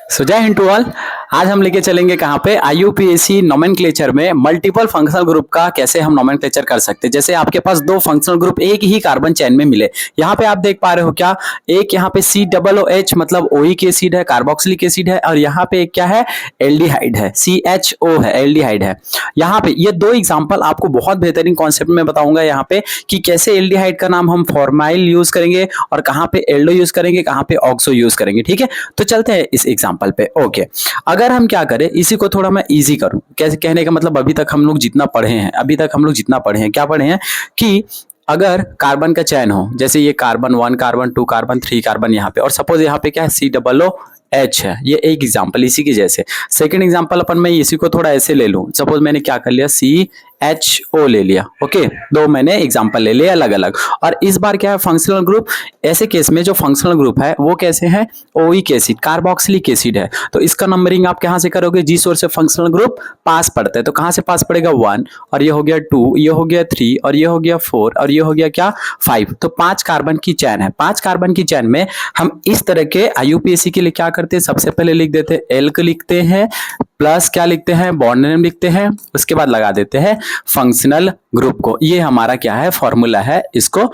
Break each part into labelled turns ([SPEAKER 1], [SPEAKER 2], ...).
[SPEAKER 1] सो जय Hind to all. आज हम लेके चलेंगे कहाँ पे, आईयूपीएसी नोमेनक्लेचर में मल्टीपल फंक्शनल ग्रुप का कैसे हम नोमेनक्लेचर कर सकते हैं। जैसे आपके पास दो फंक्शनल ग्रुप एक ही कार्बन चेन में मिले, यहाँ पे आप देख पा रहे हो क्या, एक यहाँ पे COOH मतलब ओइक एसिड है, कार्बोक्सिलिक एसिड है, और यहाँ पे एक क्या है, एल्डिहाइड है, CHO है, एल्डिहाइड है। यहाँ पे ये दो एग्जांपल आपको बहुत बेहतरीन कॉन्सेप्ट में बताऊंगा यहाँ पे कि कैसे एल्डिहाइड का नाम हम फॉर्माइल यूज करेंगे और कहाँ पे एल्डो यूज करेंगे, कहाँ पे ऑक्सो यूज करेंगे। ठीक है, तो चलते हैं इस एग्जांपल पे। ओके, अगर हम क्या करें, इसी को थोड़ा मैं इजी करूं, कैसे कहने का मतलब, अभी तक हम लोग जितना पढ़े हैं, क्या पढ़े हैं कि अगर कार्बन का चयन हो, जैसे ये कार्बन 1, कार्बन 2, कार्बन 3, कार्बन यहाँ पे, और सपोज यहाँ पे क्या है, COOH है। ये एक एग्जांपल इसी के जैसे। सेकंड एग्जांपल अपन मैं इसी को थोड़ा ऐसे ले लूं, सपोज मैंने क्या कर लिया, CHO ले लिया। ओके, दो मैंने एग्जांपल ले लिए अलग अलग। और इस बार क्या है, फंक्शनल ग्रुप। ऐसे केस में जो फंक्शनल ग्रुप है वो कैसे है, ओइक एसिड, कार्बोक्सिलिक एसिड है। तो इसका नंबरिंग आप कहां से करोगे, जिस ओर से फंक्शनल ग्रुप पास पड़ता है। तो कहां से पास पड़ेगा, 1, और ये हो गया 2, ये हो गया 3, और ये हो गया 4, और ये हो गया क्या, 5। तो 5 कार्बन की चैन है। 5 कार्बन की चैन में हम इस तरह के आईयूपीएसी के लिए क्या करते हैं, सबसे पहले लिख देते हैं एल्क, लिखते हैं प्लस क्या लिखते हैं, बॉन्ड नेम लिखते हैं, उसके बाद लगा देते हैं फंक्शनल ग्रुप को। ये हमारा क्या है, फॉर्मूला है इसको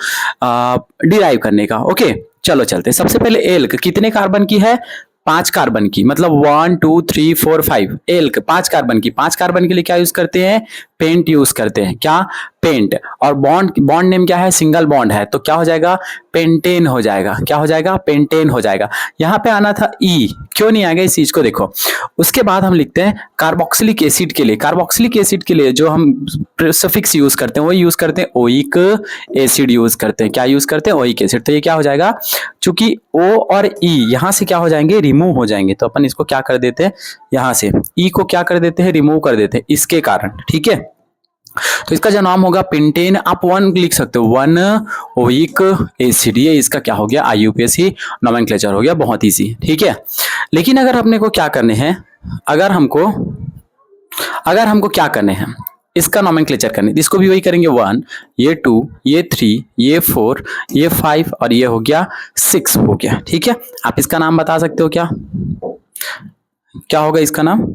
[SPEAKER 1] डिराइव करने का। ओके, चलो चलते हैं। सबसे पहले एल्क कितने कार्बन की है, 5 कार्बन की, मतलब 1 2 3 4 5। एल्क 5 कार्बन की। 5 कार्बन के लिए क्या यूज करते हैं, पेंट यूज करते हैं। क्या, पेंट। और बॉन्ड नेम क्या है, सिंगल बॉन्ड है, तो क्या हो जाएगा, पेंटेन हो जाएगा। क्या हो जाएगा, पेंटेन हो जाएगा। यहाँ पे आना था ई, क्यों नहीं आएगा इस चीज को देखो। उसके बाद हम लिखते हैं कार्बोक्सिलिक एसिड के लिए। कार्बोक्सिलिक एसिड के लिए जो हम सफिक्स यूज करते हैं वो यूज करते हैं ओइक एसिड यूज करते हैं। क्या यूज करते हैं, ओइक एसिड। तो ये क्या हो जाएगा, चूंकि O और E यहां से क्या हो जाएंगे, रिमूव हो जाएंगे, तो अपन इसको क्या कर देते हैं, यहां से E को क्या कर देते हैं, रिमूव कर देते हैं इसके कारण। ठीक है, तो इसका जो नाम होगा पेंटेन, आप 1 लिख सकते हो, 1 ओइक एसिड। ये इसका क्या हो गया, आईयूपीएसी नोमेनक्लेचर हो गया, बहुत इजी। ठीक है, लेकिन अगर अपने को क्या करने हैं, अगर हमको क्या करने हैं, इसका नोमेनक्लेचर करने, इसको भी वही करेंगे, 1, ये 2, ये 3, ये 4, ये 5, और ये हो गया 6 हो गया। ठीक है, आप इसका नाम बता सकते हो, क्या होगा इसका नाम,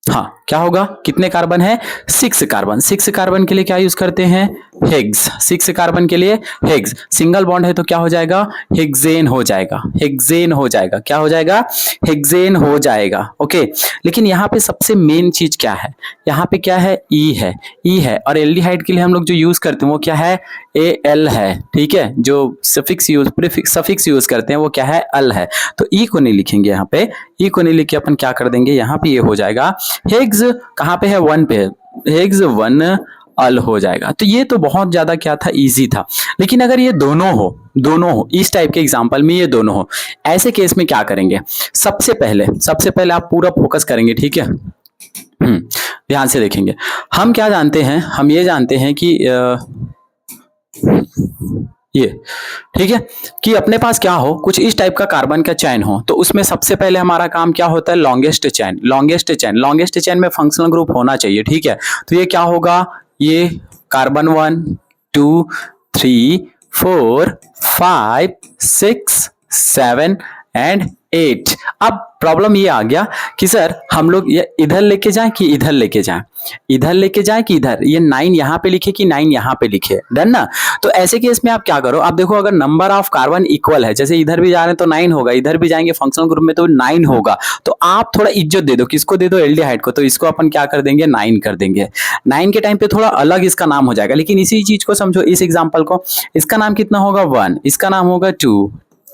[SPEAKER 1] हाँ क्या होगा, कितने कार्बन है, 6 कार्बन। 6 कार्बन के लिए क्या यूज करते हैं, हेक्स। 6 कार्बन के लिए हेक्स। सिंगल बॉन्ड है तो क्या हो जाएगा, हेक्सेन हो जाएगा। हेक्सेन हो जाएगा, क्या हो जाएगा, हेक्सेन हो जाएगा। ओके, लेकिन यहाँ पे सबसे मेन चीज क्या है, यहाँ पे क्या है, ई है। और एल्डिहाइड के लिए हम लोग जो यूज करते हैं वो क्या है, AL है। ठीक है, जो सफिक्स यूज करते हैं वो क्या है, अल है। तो ई को नहीं लिखेंगे यहाँ पे, ई को नहीं लिख के अपन क्या कर देंगे, यहाँ पे ये हो जाएगा हेक्स, कहाँ पे है, 1 पे है, हेक्स 1 अल हो जाएगा। तो ये तो बहुत ज्यादा क्या था, इजी था। लेकिन अगर ये दोनों हो इस टाइप के एग्जांपल में, ये दोनों हो, ऐसे केस में क्या करेंगे, सबसे पहले आप पूरा फोकस करेंगे। ठीक है, ध्यान से देखेंगे। हम क्या जानते हैं, हम ये जानते हैं कि ये, ठीक है, कि अपने पास क्या हो, कुछ इस टाइप का कार्बन का चैन हो, तो उसमें सबसे पहले हमारा काम क्या होता है, लॉन्गेस्ट चैन में फंक्शनल ग्रुप होना चाहिए। ठीक है, तो ये क्या होगा, ये कार्बन 1 2 3 4 5 6 7 एंड 8। अब प्रॉब्लम ये आ गया कि सर हम लोग ये इधर लेके जाएं कि इधर लेके जाएं, कि इधर, ये 9 यहाँ पे लिखे कि 9 यहाँ पे लिखे, डन ना। तो ऐसे केस में आप क्या करो, आप देखो अगर नंबर ऑफ कार्बन इक्वल है, जैसे इधर भी जा रहे हैं तो 9 होगा, इधर भी जाएंगे फंक्शनल ग्रुप में तो 9 होगा। तो आप थोड़ा इज्जत दे दो, किसको दे दो, एल्डिहाइड को। तो इसको अपन क्या कर देंगे, 9 कर देंगे। 9 के टाइम पे थोड़ा अलग इसका नाम हो जाएगा, लेकिन इसी चीज को समझो, इस एग्जाम्पल को, इसका नाम कितना होगा, 1, इसका नाम होगा 2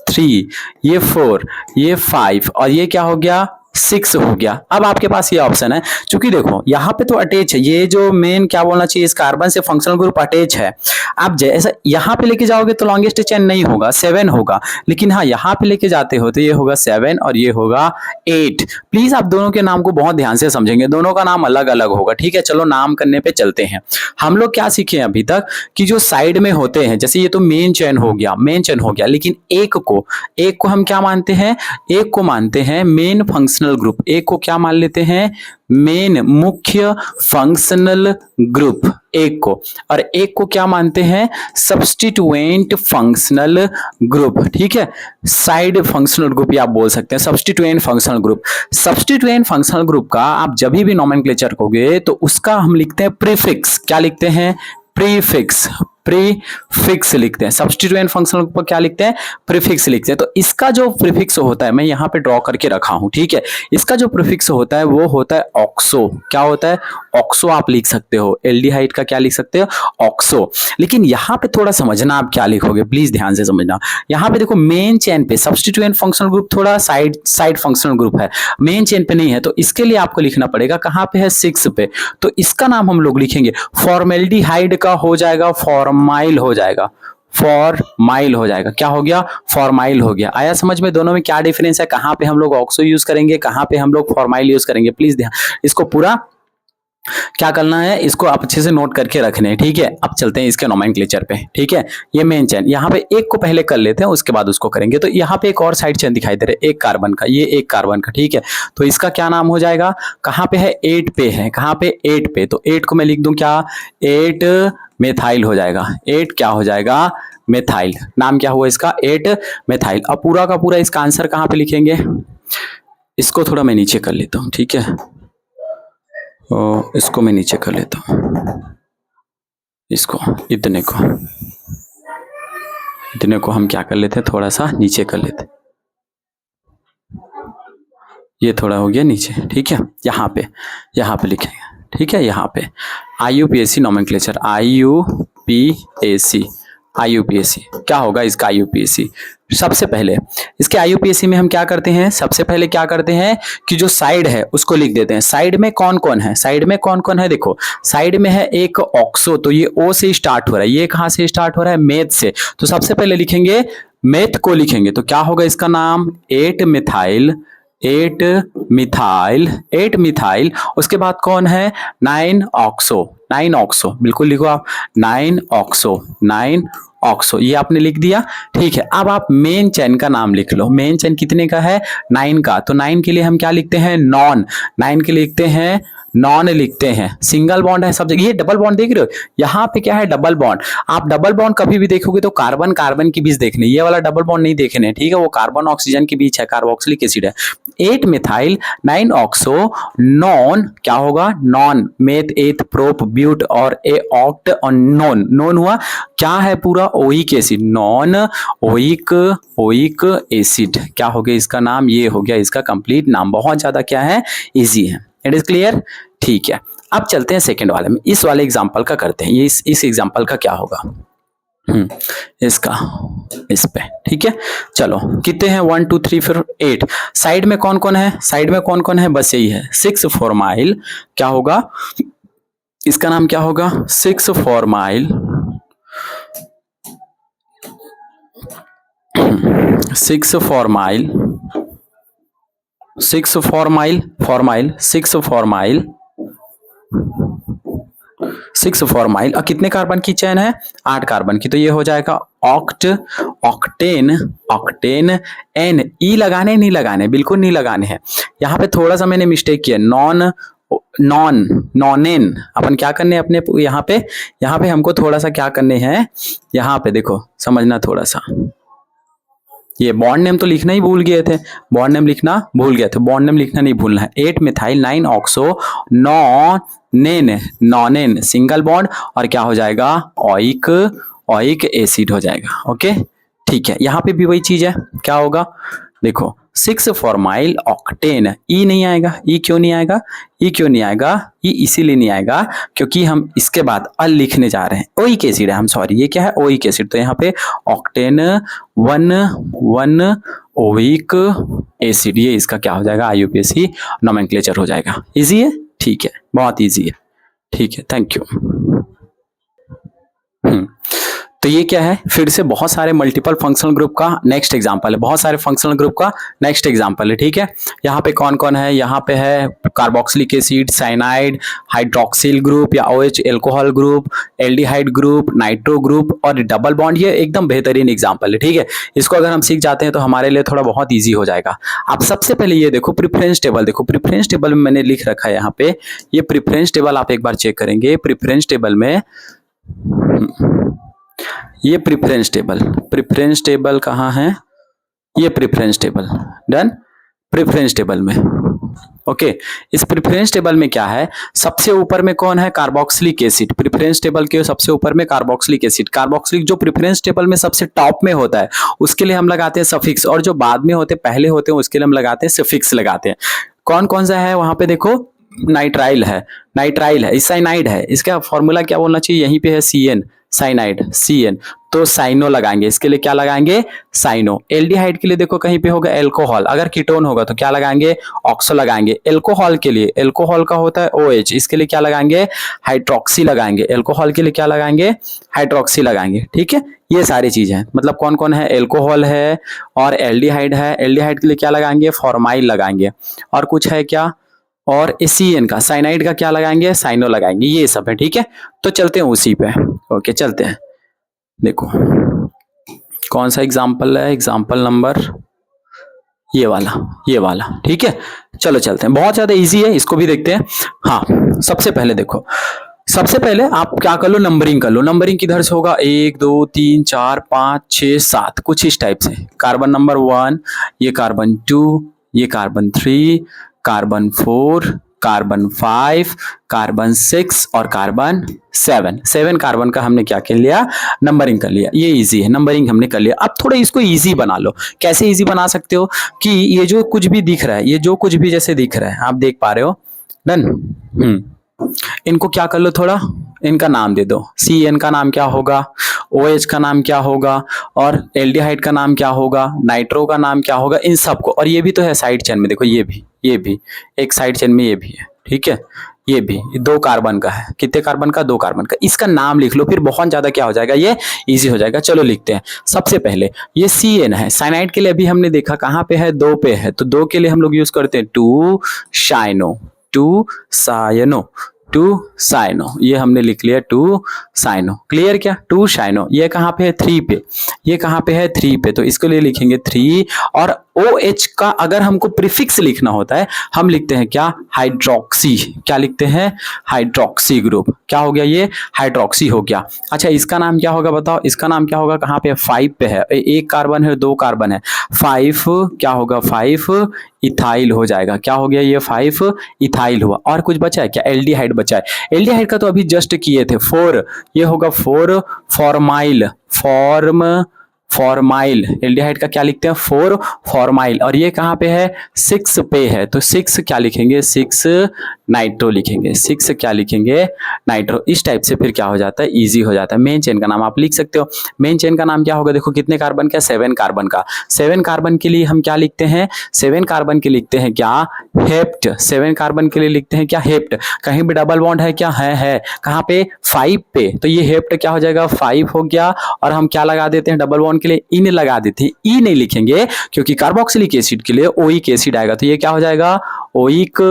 [SPEAKER 1] 3, ये 4, ये 5, और ये क्या हो गया, 6 हो गया। अब आपके पास ये ऑप्शन है, क्योंकि देखो यहाँ पे तो अटैच है, ये जो मेन क्या बोलना चाहिए, इस कार्बन से फंक्शनल ग्रुप अटैच है। आप जैसा यहाँ पे लेके जाओगे तो लॉन्गेस्ट चेन नहीं होगा, 7 होगा, लेकिन हाँ यहाँ पे लेके जाते हो तो ये होगा 7 और ये होगा 8। प्लीज आप दोनों के नाम को बहुत ध्यान से समझेंगे, दोनों का नाम अलग अलग होगा। ठीक है, चलो नाम करने पे चलते हैं। हम लोग क्या सीखे हैं अभी तक, कि जो साइड में होते हैं, जैसे ये तो मेन चेन हो गया, लेकिन एक को हम क्या मानते हैं, एक को मानते हैं मेन फंक्शनल फंक्शनल ग्रुप, एक को क्या मान लेते हैं, मेन मुख्य फंक्शनल ग्रुप एक को, और एक को क्या मानते हैं, सब्स्टिट्यूएंट फंक्शनल ग्रुप। ठीक है, साइड फंक्शनल ग्रुप या आप बोल सकते हैं substituent functional group. Substituent functional group का आप जब भी नोमेनक्लेचर करोगे तो उसका हम लिखते हैं प्रीफिक्स। क्या लिखते हैं, प्रीफिक्स, प्रीफिक्स लिखते हैं। सब्स्टिट्यूएंट फंक्शनल पर क्या लिखते हैं, प्रीफिक्स लिखते हैं। तो इसका जो प्रीफिक्स होता है मैं यहाँ पे ड्रॉ करके रखा हूं, ठीक है, इसका जो प्रीफिक्स होता है वो होता है ऑक्सो। क्या होता है, ऑक्सो आप लिख सकते हो, एल्डिहाइड का क्या लिख सकते हो, ऑक्सो। लेकिन यहाँ पे थोड़ा समझना आप क्या लिखोगे, प्लीज ध्यान से समझना। यहाँ पे देखो मेन चेन पे सब्स्टिट्यूएंट फंक्शनल ग्रुप थोड़ा साइड फंक्शनल ग्रुप है, मेन चेन पे नहीं है, तो इसके लिए आपको लिखना पड़ेगा कहाँ पे है, 6 पे। तो इसका नाम हम लोग लिखेंगे फॉर्मेल्डिहाइड का हो जाएगा फॉर्माइल हो जाएगा, फॉर्माइल हो जाएगा। क्या हो गया, फॉर्माइल हो गया। आया समझ में दोनों में क्या डिफरेंस है, कहां पे हम लोग ऑक्सो यूज करेंगे, कहां पे हम लोग फॉर्माइल यूज करेंगे, प्लीज ध्यान इसको पूरा क्या करना है, इसको आप अच्छे से नोट करके रखने हैं। ठीक है, अब चलते हैं इसके नोमेनक्लेचर पे। ठीक है, ये मेन चेन यहाँ पे एक को पहले कर लेते हैं, उसके बाद उसको करेंगे। तो यहाँ पे एक और साइड चेन दिखाई दे रहा है, एक कार्बन का, ये एक कार्बन का। ठीक है, तो इसका क्या नाम हो जाएगा, कहाँ पे है, 8 पे है, कहाँ पे, 8 पे। तो 8 को मैं लिख दूं क्या, 8 मेथाइल हो जाएगा, 8 क्या हो जाएगा, मेथाइल। नाम क्या हुआ इसका, 8 मेथाइल। अब पूरा का पूरा इसका आंसर कहाँ पे लिखेंगे, इसको थोड़ा मैं नीचे कर लेता हूँ। ठीक है, इसको मैं नीचे कर लेता हूँ, इसको इतने को हम क्या कर लेते हैं, थोड़ा सा नीचे कर लेते हैं, ये थोड़ा हो गया नीचे। ठीक है, यहाँ पे लिखेंगे। ठीक है, यहाँ पे आईयूपीएसी नोमेनक्लेचर, आईयूपीएसी क्या होगा इसका, आईयूपीएसी। सबसे पहले इसके आईयूपीएसी में हम क्या करते हैं, सबसे पहले क्या करते हैं कि जो साइड है उसको लिख देते हैं। साइड में कौन कौन है, साइड में कौन कौन है, देखो साइड में है एक ऑक्सो, तो ये ओ से स्टार्ट हो रहा है, ये कहां से स्टार्ट हो रहा है, मेथ से। तो सबसे पहले लिखेंगे मेथ को लिखेंगे, तो क्या होगा इसका नाम, 8 मिथाइल, 8 मिथाइल। उसके बाद कौन है, 9 ऑक्सो, 9 ऑक्सो, बिल्कुल लिखो आप, 9 ऑक्सो, ये आपने लिख दिया। ठीक है, अब आप मेन चेन का नाम लिख लो। मेन चेन कितने का है, 9 का। तो 9 के लिए हम क्या लिखते हैं, नॉन। 9 के लिए लिखते हैं नॉन, लिखते हैं। सिंगल बॉन्ड है सब जगह, ये डबल बॉन्ड देख रहे हो, यहाँ पे क्या है, डबल बॉन्ड। आप डबल बॉन्ड कभी भी देखोगे तो कार्बन कार्बन के बीच देखने, ये वाला डबल बॉन्ड नहीं देखने। ठीक है, वो कार्बन ऑक्सीजन के बीच है, कार्बोक्सिलिक एसिड है। 8 मिथाइल 9 ऑक्सो नॉन, क्या होगा, नॉन, मेथ, एथ, प्रोप, ब्यूट और ए ऑक्ट और नॉन। नॉन हुआ क्या है, पूरा oic acid, non oic acid. क्या हो गया इसका नाम, ये हो गया इसका कंप्लीट नाम। बहुत ज्यादा क्या है, इजी है। It is clear. ठीक है, अब चलते हैं सेकंड वाले में। इस वाले एग्जांपल का करते हैं, ये इस एग्जांपल का क्या होगा, इसका इस पे। ठीक है, चलो कितने हैं, 1 2 3 4 8। साइड में कौन कौन है, साइड में कौन कौन है, बस यही है, 6 फॉर्माइल। क्या होगा इसका नाम, क्या होगा, 6 फॉर्माइल, 6 फॉर्माइल, 6 फॉर्माइल, 6 फॉर्माइल। और कितने कार्बन की चेन है, 8 कार्बन की। तो ये हो जाएगा ऑक्टेन एन। ई लगाने नहीं लगाने, बिल्कुल नहीं लगाने हैं। यहाँ पे थोड़ा सा मैंने मिस्टेक किया, नॉनेन। अपन क्या करने अपने यहाँ पे हमको थोड़ा सा क्या करने हैं, यहाँ पे देखो समझना थोड़ा सा, ये बॉन्ड नेम तो लिखना ही भूल गए थे, बॉन्ड नेम लिखना भूल गए थे, बॉन्ड नेम लिखना नहीं भूलना है। 8 methyl 9 oxo nonane, single bond, और क्या हो जाएगा, ओइक एसिड हो जाएगा। ओके, ठीक है, यहाँ पे भी वही चीज है। क्या होगा, देखो 6 फॉर्माइल ऑक्टेन। ई नहीं आएगा, ई क्यों नहीं आएगा, ई इसीलिए नहीं आएगा क्योंकि हम इसके बाद अल लिखने जा रहे हैं, ओइक एसिड है, हम सॉरी, ये क्या है, ओइक एसिड। तो यहाँ पे ऑक्टेन 1 ओइक एसिड, ये इसका क्या हो जाएगा, आईयूपीएसी नोमेनक्लेचर हो जाएगा। इजी है, ठीक है, बहुत इजी है। ठीक है, थैंक यू। तो ये क्या है, फिर से बहुत सारे मल्टीपल फंक्शनल ग्रुप का नेक्स्ट एग्जांपल है, बहुत सारे फंक्शनल ग्रुप का नेक्स्ट एग्जांपल है। ठीक है, यहाँ पे कौन कौन है, यहाँ पे है carboxylic acid, cyanide, hydroxyl group या OH alcohol group, aldehyde group, nitro group और डबल बॉन्ड। ये एकदम बेहतरीन एग्जाम्पल है। ठीक है, इसको अगर हम सीख जाते हैं तो हमारे लिए थोड़ा बहुत ईजी हो जाएगा। आप सबसे पहले ये देखो प्रेफरेंस टेबल, देखो प्रेफरेंस टेबल में मैंने लिख रखा है यहाँ पे, ये प्रेफरेंस टेबल आप एक बार चेक करेंगे। प्रेफरेंस टेबल में ये प्रेफरेंस टेबल कहाँ है, ये preference table, done. Preference table में ओके, इस प्रेफरेंस टेबल में क्या है, सबसे ऊपर में कौन है, कार्बोक्सिलिक एसिड। प्रेफरेंस टेबल के सबसे ऊपर में कार्बोक्सिलिक एसिड, कार्बोक्सिलिक जो प्रेफरेंस टेबल में सबसे टॉप में होता है उसके लिए हम लगाते हैं सफिक्स, और जो बाद में होते पहले होते हैं उसके लिए हम लगाते हैं सफिक्स लगाते हैं। कौन कौन सा है वहां पे देखो, नाइट्राइल है, साइनाइड है, इसका फॉर्मूला क्या बोलना चाहिए, यहीं पे है CN, साइनाइड CN, तो साइनो लगाएंगे, इसके लिए क्या लगाएंगे, साइनो। एल्डिहाइड के लिए देखो कहीं पे होगा एल्कोहल, अगर कीटोन होगा तो क्या लगाएंगे, ऑक्सो लगाएंगे। एल्कोहल के लिए, एल्कोहल का होता है OH, इसके लिए क्या लगाएंगे, हाइड्रोक्सी लगाएंगे। एल्कोहल के लिए क्या लगाएंगे, हाइड्रोक्सी लगाएंगे। ठीक है, ये सारी चीजें हैं, मतलब कौन कौन है, एल्कोहल है और एल्डिहाइड है। एल्डिहाइड के लिए क्या लगाएंगे, फॉर्माइल लगाएंगे, और कुछ है क्या, और CN का, साइनाइड का क्या लगाएंगे, साइनो लगाएंगे। ये सब है। ठीक है, तो चलते हैं उसी पे। ओके चलते हैं, देखो कौन सा एग्जाम्पल है, एग्जाम्पल नंबर ये वाला। ठीक है, चलो चलते हैं, बहुत ज्यादा इजी है, इसको भी देखते हैं। हाँ, सबसे पहले देखो, सबसे पहले आप क्या कर लो, नंबरिंग कर लो। नंबरिंग किधर से होगा, 1 2 3 4 5 6 7, कुछ इस टाइप से। कार्बन नंबर 1, ये कार्बन 2, ये कार्बन 3, कार्बन 4, कार्बन 5, कार्बन 6 और कार्बन 7 कार्बन का हमने क्या कर लिया, नंबरिंग कर लिया। ये इजी है, नंबरिंग हमने कर लिया। अब थोड़ा इसको इजी बना लो। कैसे इजी बना सकते हो कि ये जो कुछ भी दिख रहा है, ये जो कुछ भी जैसे दिख रहा है आप देख पा रहे हो, डन। इनको क्या कर लो, थोड़ा इनका नाम दे दो। CN का नाम क्या होगा, OH का नाम क्या होगा, और एल्डिहाइड का नाम क्या होगा, नाइट्रो का नाम क्या होगा, इन सबको। और ये भी तो है साइड चेन में, देखो ये भी एक साइड चेन में ये भी है। ठीक है, ये भी 2 कार्बन का है, कितने कार्बन का, 2 कार्बन का। इसका नाम लिख लो, फिर बहुत ज्यादा क्या हो जाएगा, ये इजी हो जाएगा। चलो लिखते हैं। सबसे पहले ये CN है, साइनाइड के लिए अभी हमने देखा कहाँ पे है, 2 पे है, तो 2 के लिए हम लोग यूज करते हैं 2 साइनो, ये हमने लिख लिया 2 साइनो। क्लियर क्या, 2 साइनो। ये कहाँ पे है, 3 पे, ये कहाँ पे है, 3 पे, तो इसके लिए लिखेंगे 3। और OH का अगर हमको प्रीफिक्स लिखना होता है, हम लिखते हैं क्या, हाइड्रोक्सी। क्या लिखते हैं, हाइड्रोक्सी ग्रुप। क्या हो गया, ये हाइड्रोक्सी हो गया। अच्छा, इसका नाम क्या होगा बताओ, इसका नाम क्या होगा, कहाँ पे, 5 पे है, 1 कार्बन है, 2 कार्बन है, 5 क्या होगा, 5 इथाइल हो जाएगा। क्या हो गया, ये 5 इथाइल हुआ। और कुछ बचा है क्या, एल्डिहाइड बचा है। एल्डिहाइड का तो अभी जस्ट किए थे 4, ये होगा 4 फॉर्माइल। एल्डिहाइड का क्या लिखते हैं, 4 फॉर्माइल। और ये कहाँ पे है, 6 पे है, तो 6 क्या लिखेंगे, 6 नाइट्रो लिखेंगे। 6 क्या लिखेंगे, नाइट्रो। इस टाइप से फिर क्या हो जाता है, इजी हो जाता है। मेन चेन का नाम आप लिख सकते हो। मेन चेन का नाम क्या होगा, देखो कितने कार्बन का, 7 कार्बन का। 7 कार्बन के लिए हम क्या लिखते हैं, 7 कार्बन के लिखते हैं क्या, हेप्ट। 7 कार्बन के लिए लिखते हैं क्या, हेप्ट। कहीं भी डबल बॉन्ड है क्या, है। कहाँ पे, 5 पे, तो ये हेप्ट क्या हो जाएगा, 5 हो गया। और हम क्या लगा देते हैं डबल बॉन्ड के लिए, इन लगा देते हैं। ई नहीं लिखेंगे क्योंकि कार्बोक्सिलिक एसिड के लिए ओइक एसिड आएगा, तो ये क्या हो जाएगा, ओइक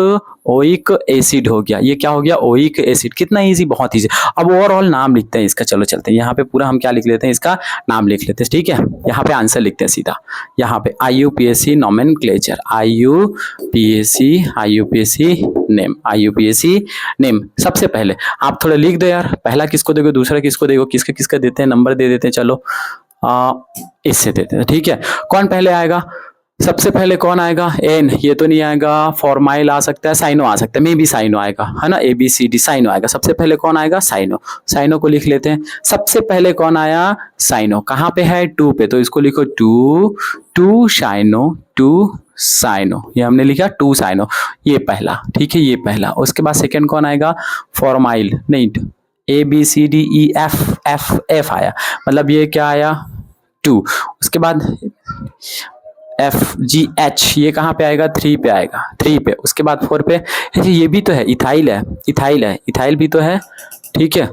[SPEAKER 1] एसिड हो गया। ये क्या हो गया, ओइक एसिड। कितना इजी, बहुत इजी। अब ओवरऑल नाम लिखते हैं इसका। चलो चलते हैं, यहाँ पे पूरा हम क्या लिख लेते हैं, इसका नाम लिख लेते हैं। ठीक है, यहाँ पे आंसर लिखते हैं सीधा। यहाँ पे IUPAC नोमेनक्लेचर, IUPAC नेम। सबसे पहले आप थोड़ा लिख दो यार, पहला किसको दोगे, दूसरा किसको दोगे, किसका देते हैं, नंबर दे देते हैं। चलो इससे देते हैं। ठीक है, कौन पहले आएगा, सबसे पहले कौन आएगा, N। ये तो नहीं आएगा, फॉर्माइल आ सकता है, साइनो आ सकता है, मे बी साइनो आएगा, है ना, ABCD साइनो आएगा। सबसे पहले कौन आएगा, साइनो को लिख लेते हैं। सबसे पहले कौन आया, साइनो। कहाँ पे है, 2 पे, तो इसको लिखो 2 साइनो। ये हमने लिखा 2 साइनो, ये पहला। ठीक है, ये पहला। उसके बाद सेकेंड कौन आएगा, फॉर्माइल। नहीं, ABCDEF आया, मतलब ये क्या आया, 2। उसके बाद FGH, ये कहाँ पे आएगा, 3 पे आएगा, 3 पे। उसके बाद 4 पे, ये भी तो है, इथाइल भी तो है। ठीक है,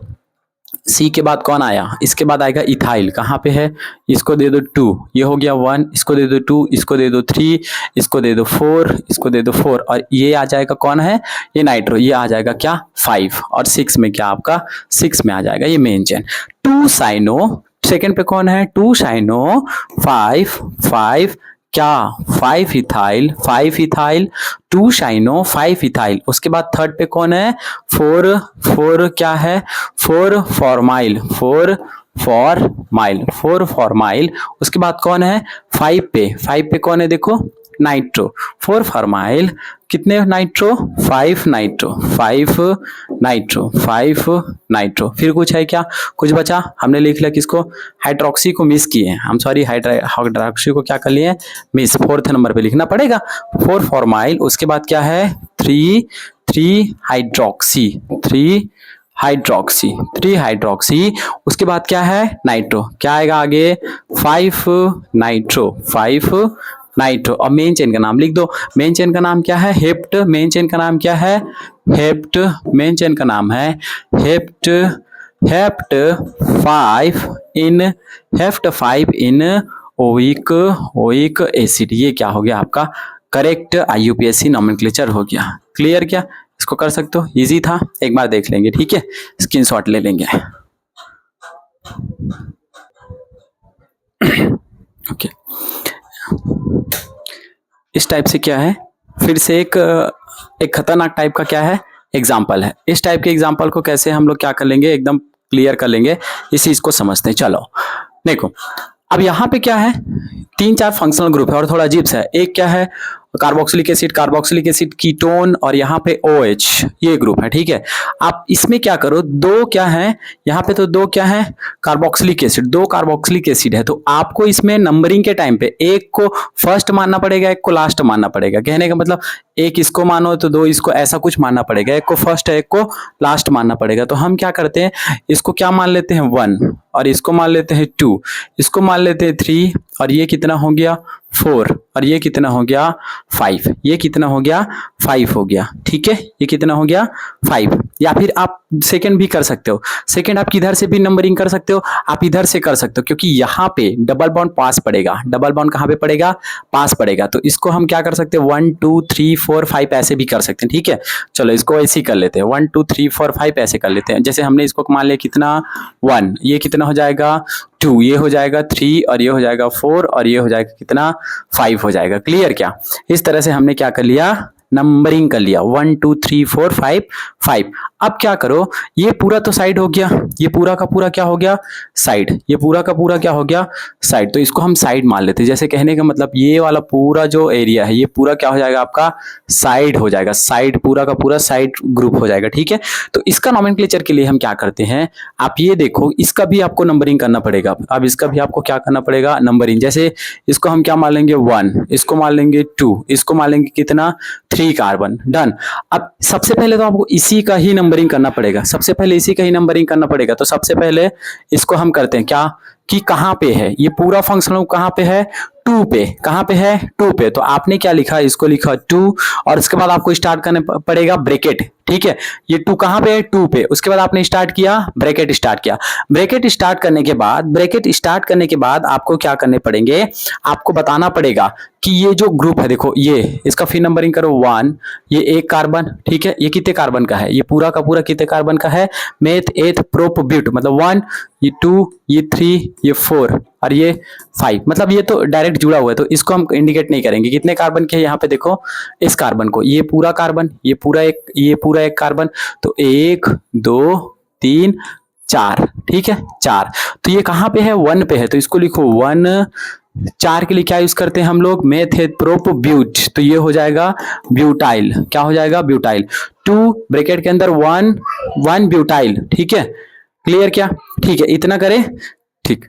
[SPEAKER 1] सी के बाद कौन आया, इसके बाद आएगा इथाइल, कहाँ पे है, इसको दे दो 2, ये हो गया 1, इसको दे दो 2, इसको दे दो 3, इसको दे दो 4, इसको दे दो 4, और ये आ जाएगा कौन है, ये नाइट्रो, ये आ जाएगा क्या 5, और 6 में क्या आपका 6 में आ जाएगा ये मेन चेन। 2 साइनो, सेकंड पे कौन है 2 साइनो 5 5 क्या 5 इथाइल 5 इथाइल 2 साइनो 5 इथाइल। उसके बाद थर्ड पे कौन है 4 4 क्या है 4 फॉर्माइल 4 फॉर्माइल 4 फॉर्माइल। उसके बाद कौन है 5 पे कौन है देखो नाइट्रो 4 फॉर्माइल कितने नाइट्रो 5 नाइट्रो 5 नाइट्रो 5 नाइट्रो। फिर कुछ है क्या, कुछ बचा, हमने लिख लिया किसको हाइड्रोक्सी को मिस किए हैं हम, सॉरी हाइड्रोक्सी को क्या कर लिए मिस, 4th नंबर पे लिखना पड़ेगा 4 फॉर्माइल। उसके बाद क्या है 3 हाइड्रोक्सी 3 हाइड्रोक्सी। उसके बाद क्या है नाइट्रो, क्या आएगा आगे 5 नाइट्रो और मेन चेन का नाम लिख दो। मेन चेन का नाम क्या है हेप्ट, मेन चेन का नाम क्या है हेप्ट, मेन चेन का नाम है हेप्ट 5 इन ओइक एसिड। ये क्या हो गया आपका करेक्ट IUPAC नोमेनक्लेचर हो गया। क्लियर क्या, इसको कर सकते हो, इजी था, एक बार देख लेंगे ठीक है, स्क्रीनशॉट ले लेंगे। ओके इस टाइप से क्या है, फिर से एक खतरनाक टाइप का क्या है एग्जाम्पल है। इस टाइप के एग्जाम्पल को कैसे हम लोग क्या कर लेंगे एकदम क्लियर कर लेंगे, इस चीज को समझते हैं। चलो देखो अब यहाँ पे क्या है 3-4 फंक्शनल ग्रुप है और थोड़ा अजीब सा है। एक क्या है कार्बोक्सिलिक एसिड कीटोन, और यहाँ पे OH ये ग्रुप है ठीक है। आप इसमें क्या करो दो क्या है यहाँ पे, तो दो क्या है कार्बोक्सिलिक एसिड, 2 कार्बोक्सिलिक एसिड है, तो आपको इसमें नंबरिंग के टाइम पे एक को फर्स्ट मानना पड़ेगा, एक को लास्ट मानना पड़ेगा। कहने का मतलब एक इसको मानो तो 2 इसको, ऐसा कुछ मानना पड़ेगा, एक को फर्स्ट है एक को लास्ट मानना पड़ेगा। तो हम क्या करते हैं इसको क्या मान लेते हैं 1, और इसको मान लेते हैं 2, इसको मान लेते हैं 3, और ये कितना हो गया 4, और ये कितना हो गया 5, ये कितना हो गया 5 हो गया ठीक है, ये कितना हो गया 5। या फिर आप सेकंड भी कर सकते हो, सेकंड आप किधर से भी नंबरिंग कर सकते हो, आप इधर से कर सकते हो, क्योंकि यहाँ पे डबल बॉन्ड पास पड़ेगा, डबल बॉन्ड कहाँ पे पड़ेगा पास पड़ेगा। तो इसको हम क्या कर सकते हैं 1 2 3 4 5 ऐसे भी कर सकते हैं ठीक है। चलो इसको ऐसे ही कर लेते हैं 1 2 3 4 5 ऐसे कर लेते हैं। जैसे हमने इसको मान लिया कितना 1, ये कितना हो जाएगा 2, ये हो जाएगा 3, और ये हो जाएगा 4, और ये हो जाएगा कितना 5 हो जाएगा। क्लियर क्या, इस तरह से हमने क्या कर लिया नंबरिंग कर लिया 1 2 3 4 5 5। अब क्या करो ये पूरा तो साइड हो गया, ये पूरा का पूरा क्या हो गया साइड, ये पूरा का पूरा क्या हो गया साइड, तो इसको हम साइड मान लेते हैं। जैसे कहने का मतलब ये वाला पूरा जो एरिया है ये पूरा क्या हो जाएगा आपका साइड हो जाएगा, साइड पूरा का पूरा साइड ग्रुप हो जाएगा ठीक है। तो इसका नोमेनक्लेचर के लिए हम क्या करते हैं, आप ये देखो इसका भी आपको नंबरिंग करना पड़ेगा। अब इसका भी आपको क्या करना पड़ेगा नंबरिंग, जैसे इसको हम क्या मान लेंगे 1, इसको मान लेंगे 2, इसको मान लेंगे कितना 3 कार्बन, डन। अब सबसे पहले तो आपको इसी का ही नंबरिंग करना पड़ेगा, सबसे पहले इसी का ही नंबरिंग करना पड़ेगा। तो सबसे पहले इसको हम करते हैं क्या कि कहां पे है ये पूरा फंक्शनल कहां पे है 2 पे, कहां पे है 2 पे। तो आपने क्या लिखा इसको लिखा 2, और उसके बाद आपको स्टार्ट करने पड़ेगा ब्रैकेट ठीक है। ये 2 कहां पे है 2 पे, उसके बाद आपने स्टार्ट किया ब्रैकेट स्टार्ट किया, ब्रैकेट स्टार्ट करने के बाद आपको क्या करने पड़ेंगे, आपको बताना पड़ेगा कि ये जो ग्रुप है देखो ये इसका फिर नंबरिंग करो 1, ये 1 कार्बन ठीक है, ये कितने कार्बन का है, ये पूरा का पूरा कितने कार्बन का है मेथ एथ प्रोप ब्यूट, मतलब 1, ये 2, ये 3, ये 4 और ये 5, मतलब ये तो डायरेक्ट जुड़ा हुआ है, तो इसको हम इंडिकेट नहीं करेंगे। कितने कार्बन के यहाँ पे देखो इस कार्बन को, ये पूरा कार्बन, ये पूरा एक कार्बन, तो 1 2 3 4 ठीक है 4। तो ये कहाँ पे है 1 पे है, तो इसको लिखो 1। 4 के लिए क्या यूज करते हैं हम लोग मेथेप्रोप ब्यूट, तो ये हो जाएगा ब्यूटाइल, क्या हो जाएगा ब्यूटाइल। 2 ब्रैकेट के अंदर 1 ब्यूटाइल ठीक है। क्लियर क्या, ठीक है इतना करें ठीक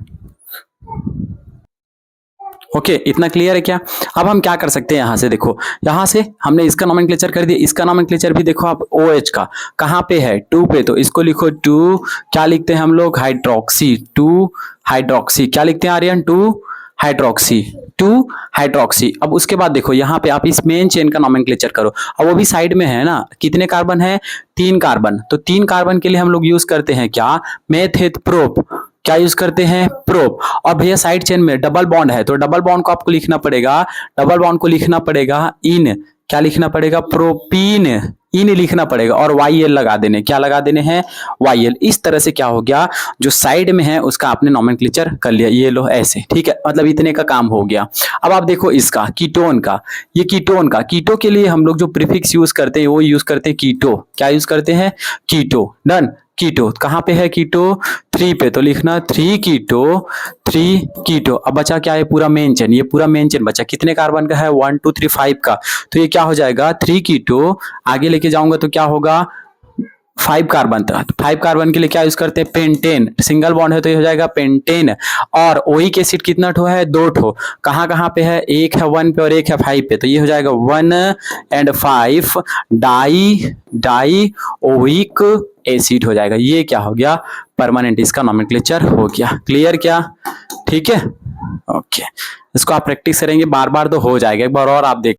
[SPEAKER 1] ओके इतना क्लियर है क्या। अब हम क्या कर सकते हैं यहाँ से देखो, यहाँ से हमने इसका नोमेनक्लेचर कर दिया, इसका नोमेनक्लेचर भी देखो आप OH का कहाँ पे है 2 पे, तो इसको लिखो 2 क्या लिखते हैं हम लोग हाइड्रोक्सी, 2 हाइड्रोक्सी क्या लिखते हैं आर्यन 2 हाइड्रोक्सी, 2 हाइड्रोक्सी। अब उसके बाद देखो यहाँ पे आप इस मेन चेन का नोमेनक्लेचर करो। अब वो भी साइड में है ना, कितने कार्बन है, 3 कार्बन। तो 3 कार्बन के लिए हम लोग यूज करते हैं क्या, मेथ प्रोप। क्या यूज करते हैं, प्रोप। और भैया साइड चेन में डबल बॉन्ड है तो डबल बॉन्ड को आपको लिखना पड़ेगा, डबल बॉन्ड को लिखना पड़ेगा इन, क्या लिखना पड़ेगा, प्रोपीन, इन लिखना पड़ेगा और YL लगा देने, क्या लगा देने हैं, YL। इस तरह से क्या हो गया, जो साइड में है उसका आपने नोमेनक्लेचर कर लिया, ये लो ऐसे, ठीक है, मतलब इतने का काम हो गया। अब आप देखो इसका कीटोन का, ये कीटोन का, कीटो के लिए हम लोग जो प्रीफिक्स यूज करते हैं वो यूज करते हैं कीटो। क्या यूज करते हैं, कीटो। डन। कीटो कहाँ पे है, कीटो 3 पे, तो लिखना 3 कीटो, 3 कीटो। अब बचा क्या है, पूरा मेन चेन, ये पूरा मेन चेन बचा, कितने कार्बन का है, 1 2 3 5 का। तो ये क्या हो जाएगा, 3 कीटो, आगे लेके जाऊंगा तो क्या होगा, 5 कार्बन था। 5 कार्बन के लिए क्या यूज करते हैं, पेंटेन। सिंगल बॉन्ड है तो ये हो जाएगा पेंटेन। और ओइक एसिड कितना ठो है, 2 ठो। कहाँ कहाँ पे है, एक है 1 पे और एक है 5 पे, तो ये हो जाएगा 1 and 5 डाई ओइक एसिड हो जाएगा। ये क्या हो गया, परमानेंट, इसका नोमेनक्लेचर हो गया। क्लियर क्या, ठीक है, ओके। इसको आप प्रैक्टिस करेंगे बार बार तो हो जाएगा, एक बार और आप देख